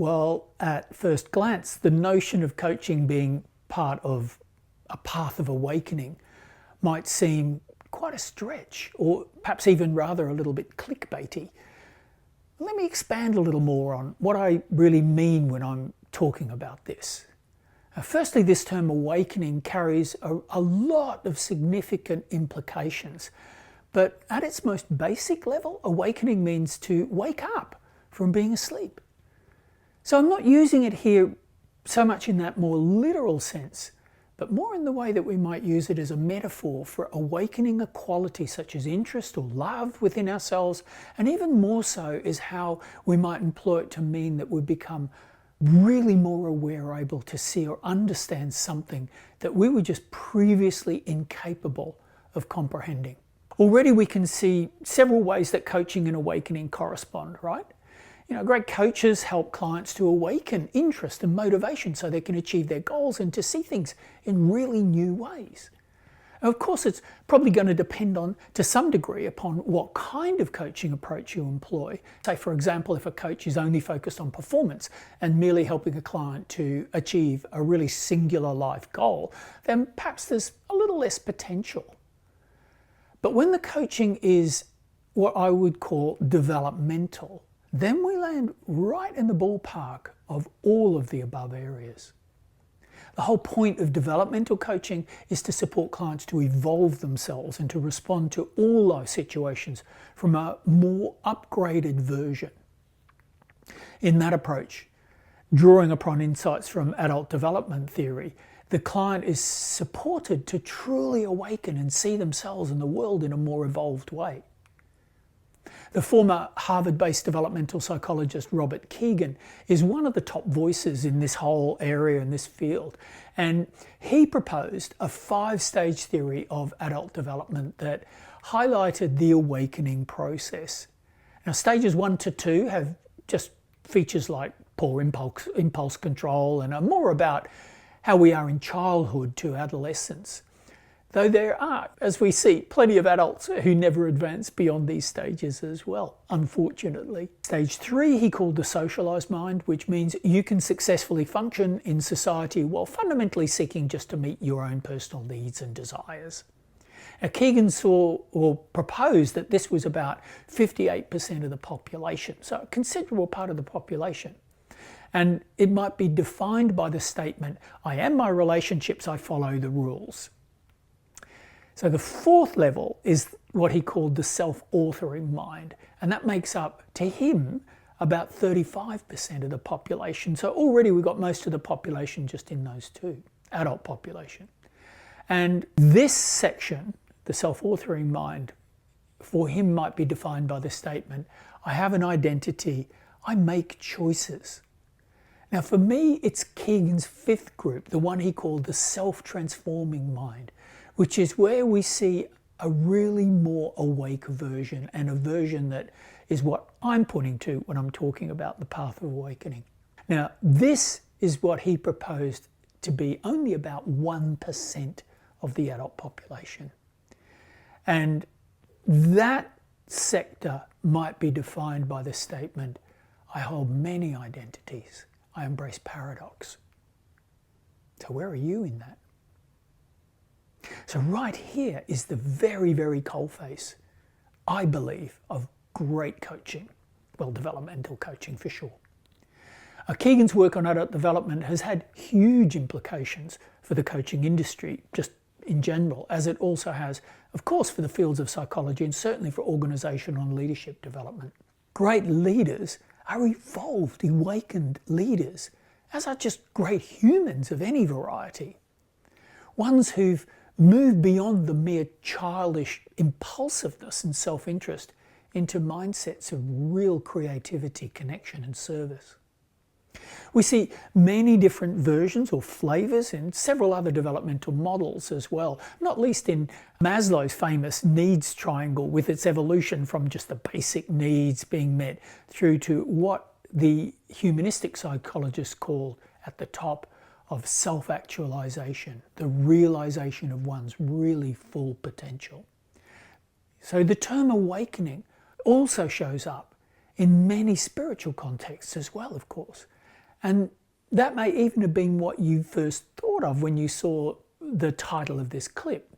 Well, at first glance, the notion of coaching being part of a path of awakening might seem quite a stretch, or perhaps even rather a little bit clickbaity. Let me expand a little more on what I really mean when I'm talking about this. Firstly, this term awakening carries a lot of significant implications, but at its most basic level, awakening means to wake up from being asleep. So I'm not using it here so much in that more literal sense, but more in the way that we might use it as a metaphor for awakening a quality such as interest or love within ourselves, and even more so is how we might employ it to mean that we become really more aware or able to see or understand something that we were just previously incapable of comprehending. Already we can see several ways that coaching and awakening correspond, right? Great coaches help clients to awaken interest and motivation so they can achieve their goals and to see things in really new ways. Of course, it's probably going to depend to some degree upon what kind of coaching approach you employ. Say, for example, if a coach is only focused on performance and merely helping a client to achieve a really singular life goal, then perhaps there's a little less potential. But when the coaching is what I would call developmental, then we land right in the ballpark of all of the above areas. The whole point of developmental coaching is to support clients to evolve themselves and to respond to all those situations from a more upgraded version. In that approach, drawing upon insights from adult development theory, the client is supported to truly awaken and see themselves and the world in a more evolved way. The former Harvard-based developmental psychologist Robert Kegan is one of the top voices in this whole area, in this field. And he proposed a 5-stage theory of adult development that highlighted the awakening process. Now, stages 1 to 2 have just features like poor impulse control and are more about how we are in childhood to adolescence. Though there are, as we see, plenty of adults who never advance beyond these stages as well, unfortunately. Stage 3 he called the socialized mind, which means you can successfully function in society while fundamentally seeking just to meet your own personal needs and desires. Now, Kegan saw or proposed that this was about 58% of the population, so a considerable part of the population. And it might be defined by the statement, I am my relationships, I follow the rules. So the 4th level is what he called the self-authoring mind, and that makes up, to him, about 35% of the population. So already we've got most of the population just in those two, adult population. And this section, the self-authoring mind, for him might be defined by the statement, I have an identity, I make choices. Now for me, it's Kegan's 5th group, the one he called the self-transforming mind, which is where we see a really more awake version, and a version that is what I'm pointing to when I'm talking about the path of awakening. Now, this is what he proposed to be only about 1% of the adult population. And that sector might be defined by the statement, I hold many identities, I embrace paradox. So where are you in that? So right here is the very, very coalface, I believe, of great coaching. Well, developmental coaching for sure. Kegan's work on adult development has had huge implications for the coaching industry, just in general, as it also has, of course, for the fields of psychology and certainly for organizational and leadership development. Great leaders are evolved, awakened leaders, as are just great humans of any variety. Ones who've moved beyond the mere childish impulsiveness and self-interest into mindsets of real creativity, connection and service. We see many different versions or flavors in several other developmental models as well, not least in Maslow's famous needs triangle, with its evolution from just the basic needs being met through to what the humanistic psychologists call at the top of self-actualization, the realization of one's really full potential. So the term awakening also shows up in many spiritual contexts as well, of course. And that may even have been what you first thought of when you saw the title of this clip.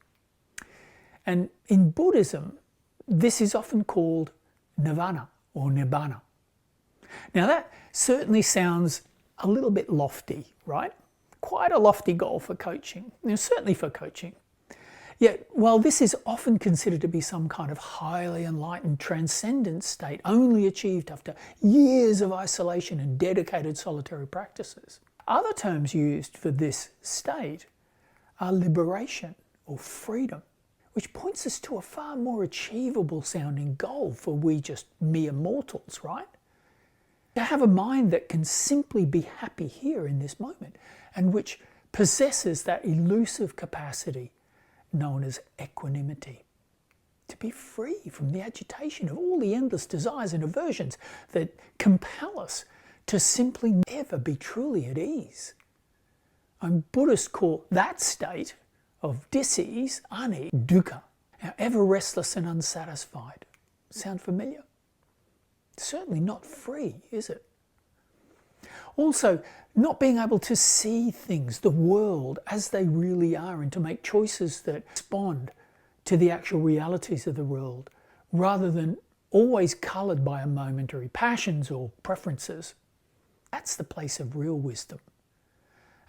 And in Buddhism, this is often called nirvana or nibbana. Now that certainly sounds a little bit lofty, right? Quite a lofty goal for coaching, certainly for coaching. Yet, while this is often considered to be some kind of highly enlightened transcendent state only achieved after years of isolation and dedicated solitary practices, other terms used for this state are liberation or freedom, which points us to a far more achievable sounding goal for we just mere mortals, right? To have a mind that can simply be happy here in this moment and which possesses that elusive capacity known as equanimity. To be free from the agitation of all the endless desires and aversions that compel us to simply never be truly at ease. And Buddhists call that state of dis-ease, unease, dukkha, ever restless and unsatisfied. Sound familiar? Certainly not free, is it? Also, not being able to see things, the world, as they really are, and to make choices that respond to the actual realities of the world, rather than always coloured by our momentary passions or preferences. That's the place of real wisdom.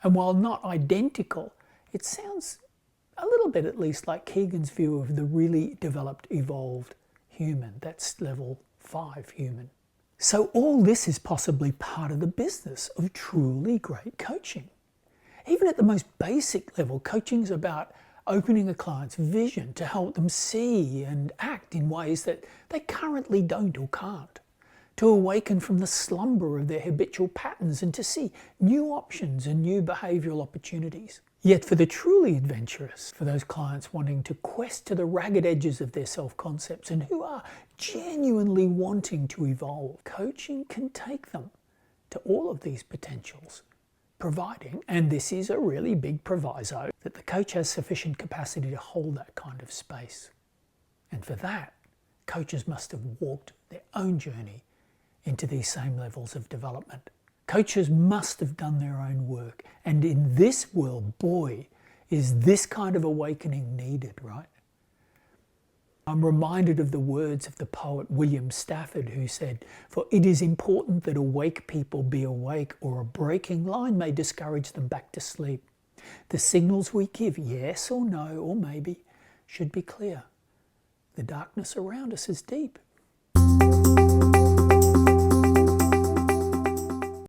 And while not identical, it sounds a little bit at least like Kegan's view of the really developed, evolved human. That's level 5 human. So all this is possibly part of the business of truly great coaching. Even at the most basic level, coaching is about opening a client's vision to help them see and act in ways that they currently don't or can't, to awaken from the slumber of their habitual patterns and to see new options and new behavioural opportunities. Yet for the truly adventurous, for those clients wanting to quest to the ragged edges of their self-concepts and who are genuinely wanting to evolve, coaching can take them to all of these potentials, providing, and this is a really big proviso, that the coach has sufficient capacity to hold that kind of space. And for that, coaches must have walked their own journey into these same levels of development. Coaches must have done their own work. And in this world, boy, is this kind of awakening needed, right? I'm reminded of the words of the poet William Stafford, who said, "For it is important that awake people be awake, or a breaking line may discourage them back to sleep. The signals we give, yes or no, or maybe, should be clear. The darkness around us is deep.